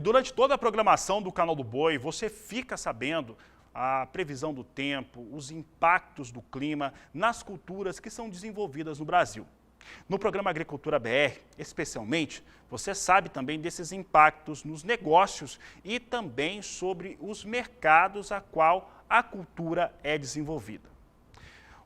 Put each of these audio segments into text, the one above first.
durante toda a programação do Canal do Boi, você fica sabendo a previsão do tempo, os impactos do clima nas culturas que são desenvolvidas no Brasil. No programa Agricultura BR, especialmente, você sabe também desses impactos nos negócios e também sobre os mercados a qual a cultura é desenvolvida.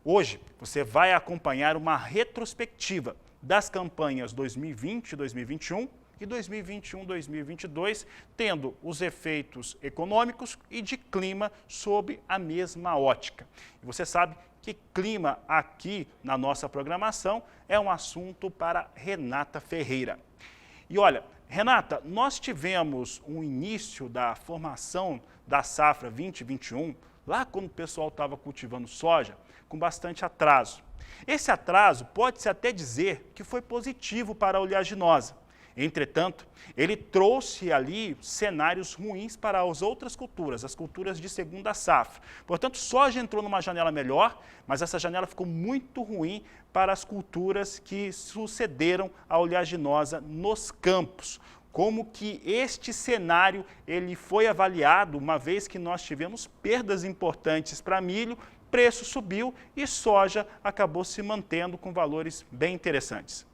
Hoje, você vai acompanhar uma retrospectiva das campanhas 2020 e 2021 e 2021-2022, tendo os efeitos econômicos e de clima sob a mesma ótica. E você sabe que clima aqui na nossa programação é um assunto para Renata Ferreira. E olha, Renata, nós tivemos um início da formação da safra 2021, lá quando o pessoal estava cultivando soja, com bastante atraso. Esse atraso pode-se até dizer que foi positivo para a oleaginosa. Entretanto, ele trouxe ali cenários ruins para as outras culturas, as culturas de segunda safra. Portanto, soja entrou numa janela melhor, mas essa janela ficou muito ruim para as culturas que sucederam a oleaginosa nos campos. Como que este cenário ele foi avaliado, uma vez que nós tivemos perdas importantes para milho, preço subiu e soja acabou se mantendo com valores bem interessantes.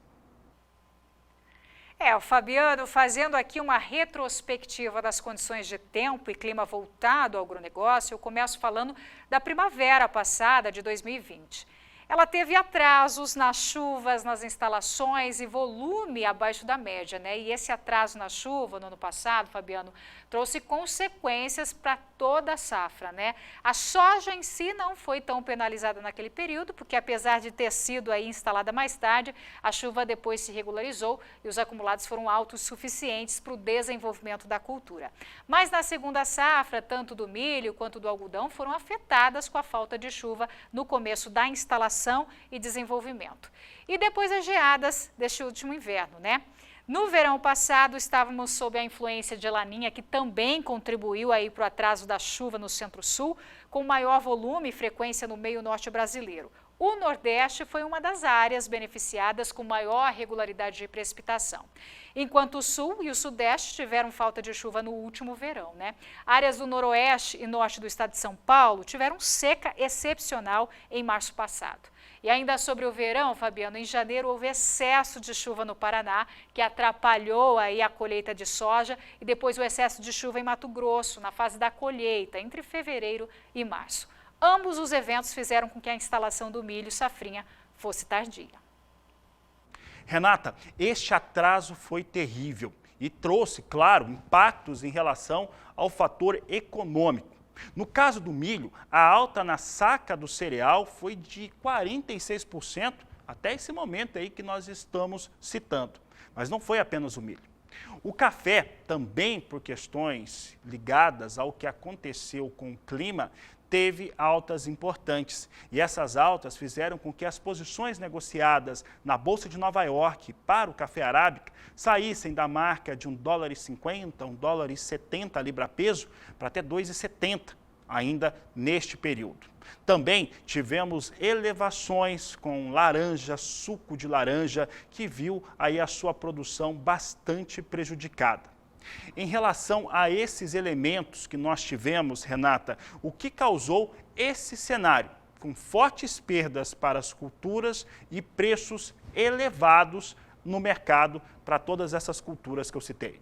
O Fabiano, fazendo aqui uma retrospectiva das condições de tempo e clima voltado ao agronegócio, eu começo falando da primavera passada de 2020. Ela teve atrasos nas chuvas, nas instalações e volume abaixo da média, né? E esse atraso na chuva no ano passado, Fabiano, trouxe consequências para toda a safra, né? A soja em si não foi tão penalizada naquele período, porque apesar de ter sido aí instalada mais tarde, a chuva depois se regularizou e os acumulados foram altos suficientes para o desenvolvimento da cultura. Mas na segunda safra, tanto do milho quanto do algodão foram afetadas com a falta de chuva no começo da instalação e desenvolvimento. E depois as geadas deste último inverno, né? No verão passado, estávamos sob a influência de Laninha, que também contribuiu aí para o atraso da chuva no Centro-Sul, com maior volume e frequência no meio norte brasileiro. O Nordeste foi uma das áreas beneficiadas com maior regularidade de precipitação, enquanto o Sul e o Sudeste tiveram falta de chuva no último verão, né? Áreas do Noroeste e Norte do estado de São Paulo tiveram seca excepcional em março passado. E ainda sobre o verão, Fabiano, em janeiro houve excesso de chuva no Paraná, que atrapalhou aí a colheita de soja, e depois o excesso de chuva em Mato Grosso, na fase da colheita, entre fevereiro e março. Ambos os eventos fizeram com que a instalação do milho safrinha fosse tardia. Renata, este atraso foi terrível e trouxe, claro, impactos em relação ao fator econômico. No caso do milho, a alta na saca do cereal foi de 46% até esse momento aí que nós estamos citando. Mas não foi apenas o milho. O café, também por questões ligadas ao que aconteceu com o clima, teve altas importantes. E essas altas fizeram com que as posições negociadas na Bolsa de Nova York para o café arábica saíssem da marca de $1,50, $1,70 libra-peso para até R$2,70 ainda neste período. Também tivemos elevações com laranja, suco de laranja, que viu aí a sua produção bastante prejudicada. Em relação a esses elementos que nós tivemos, Renata, o que causou esse cenário, com fortes perdas para as culturas e preços elevados no mercado para todas essas culturas que eu citei?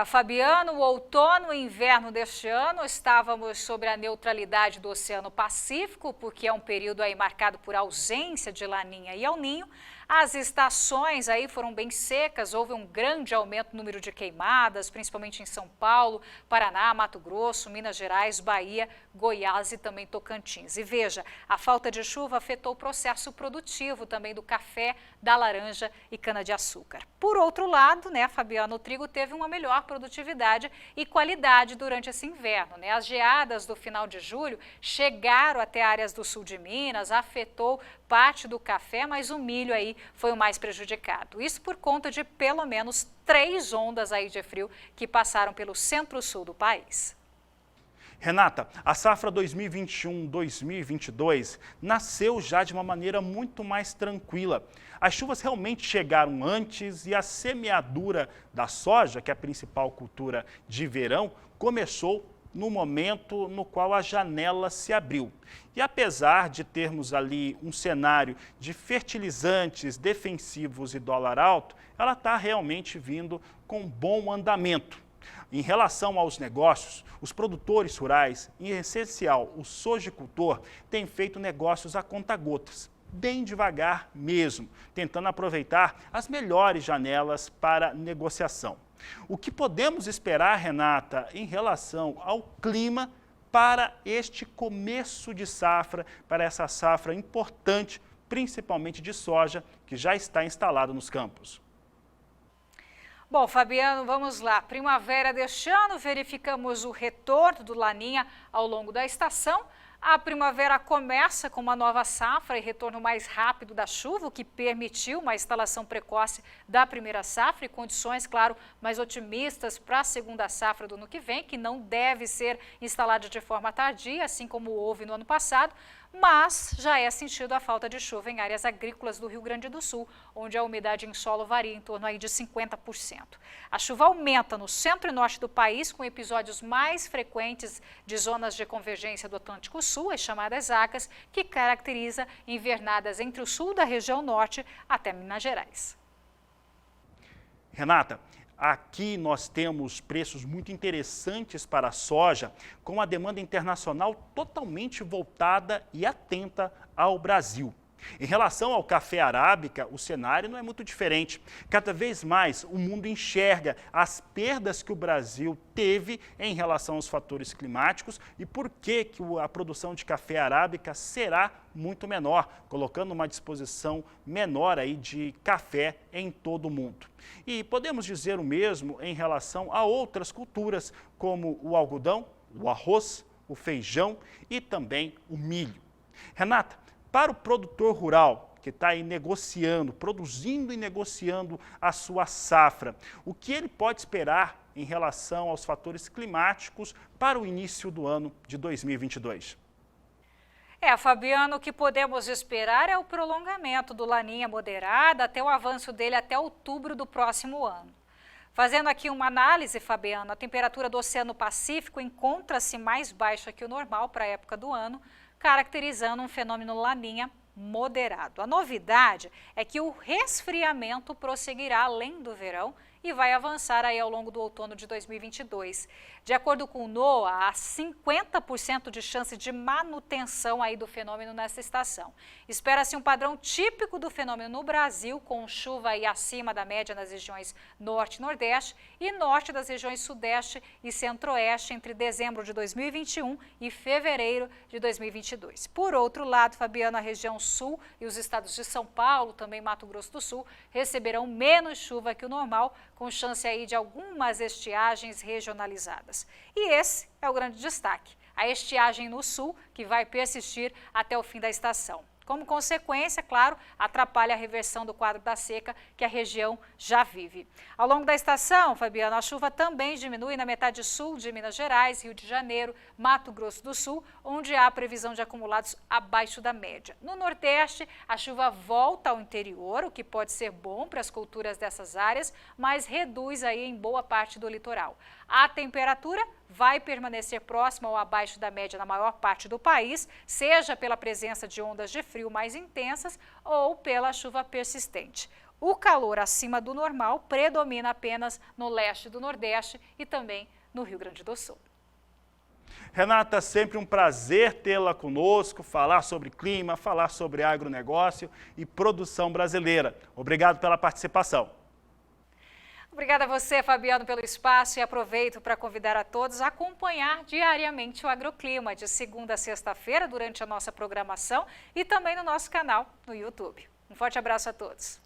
Fabiano, o outono e inverno deste ano estávamos sobre a neutralidade do Oceano Pacífico, porque é um período aí marcado por ausência de Laninha e El Ninho. As estações aí foram bem secas, houve um grande aumento no número de queimadas, principalmente em São Paulo, Paraná, Mato Grosso, Minas Gerais, Bahia, Goiás e também Tocantins. E veja, a falta de chuva afetou o processo produtivo também do café, da laranja e cana-de-açúcar. Por outro lado, né, Fabiano, o trigo teve uma melhor produtividade e qualidade durante esse inverno, né? As geadas do final de julho chegaram até áreas do sul de Minas, afetou parte do café, mas o milho aí foi o mais prejudicado. Isso por conta de pelo menos 3 ondas aí de frio que passaram pelo centro-sul do país. Renata, a safra 2021-2022 nasceu já de uma maneira muito mais tranquila. As chuvas realmente chegaram antes e a semeadura da soja, que é a principal cultura de verão, começou no momento no qual a janela se abriu. E apesar de termos ali um cenário de fertilizantes defensivos e dólar alto, ela está realmente vindo com bom andamento. Em relação aos negócios, os produtores rurais, em essencial o sojicultor, têm feito negócios a conta-gotas, bem devagar mesmo, tentando aproveitar as melhores janelas para negociação. O que podemos esperar, Renata, em relação ao clima para este começo de safra, para essa safra importante, principalmente de soja, que já está instalada nos campos? Bom, Fabiano, vamos lá. Primavera deste ano, verificamos o retorno do Laninha ao longo da estação. A primavera começa com uma nova safra e retorno mais rápido da chuva, o que permitiu uma instalação precoce da primeira safra e condições, claro, mais otimistas para a segunda safra do ano que vem, que não deve ser instalada de forma tardia, assim como houve no ano passado, mas já é sentido a falta de chuva em áreas agrícolas do Rio Grande do Sul, onde a umidade em solo varia em torno aí de 50%. A chuva aumenta no centro e norte do país, com episódios mais frequentes de zonas de convergência do Atlântico Sul, as chamadas ACAS, que caracteriza invernadas entre o sul da região norte até Minas Gerais. Renata, aqui nós temos preços muito interessantes para a soja, com a demanda internacional totalmente voltada e atenta ao Brasil. Em relação ao café arábica, o cenário não é muito diferente. Cada vez mais o mundo enxerga as perdas que o Brasil teve em relação aos fatores climáticos e por que a produção de café arábica será muito menor, colocando uma disposição menor aí de café em todo o mundo. E podemos dizer o mesmo em relação a outras culturas, como o algodão, o arroz, o feijão e também o milho. Renata, para o produtor rural, que está aí negociando, produzindo e negociando a sua safra, o que ele pode esperar em relação aos fatores climáticos para o início do ano de 2022? Fabiano, o que podemos esperar é o prolongamento do Laninha moderada até o avanço dele até outubro do próximo ano. Fazendo aqui uma análise, Fabiano, a temperatura do Oceano Pacífico encontra-se mais baixa que o normal para a época do ano, caracterizando um fenômeno Laninha moderado. A novidade é que o resfriamento prosseguirá além do verão e vai avançar aí ao longo do outono de 2022. De acordo com o NOAA, há 50% de chance de manutenção aí do fenômeno nessa estação. Espera-se um padrão típico do fenômeno no Brasil, com chuva aí acima da média nas regiões norte e nordeste e norte das regiões sudeste e centro-oeste entre dezembro de 2021 e fevereiro de 2022. Por outro lado, Fabiano, a região sul e os estados de São Paulo, também Mato Grosso do Sul, receberão menos chuva que o normal, com chance aí de algumas estiagens regionalizadas. E esse é o grande destaque, a estiagem no sul, que vai persistir até o fim da estação. Como consequência, claro, atrapalha a reversão do quadro da seca que a região já vive. Ao longo da estação, Fabiano, a chuva também diminui na metade sul de Minas Gerais, Rio de Janeiro, Mato Grosso do Sul, onde há previsão de acumulados abaixo da média. No Nordeste, a chuva volta ao interior, o que pode ser bom para as culturas dessas áreas, mas reduz aí em boa parte do litoral. A temperatura vai permanecer próxima ou abaixo da média na maior parte do país, seja pela presença de ondas de frio mais intensas ou pela chuva persistente. O calor acima do normal predomina apenas no leste do Nordeste e também no Rio Grande do Sul. Renata, sempre um prazer tê-la conosco, falar sobre clima, falar sobre agronegócio e produção brasileira. Obrigado pela participação. Obrigada a você, Fabiano, pelo espaço e aproveito para convidar a todos a acompanhar diariamente o Agroclima, de segunda a sexta-feira, durante a nossa programação e também no nosso canal no YouTube. Um forte abraço a todos.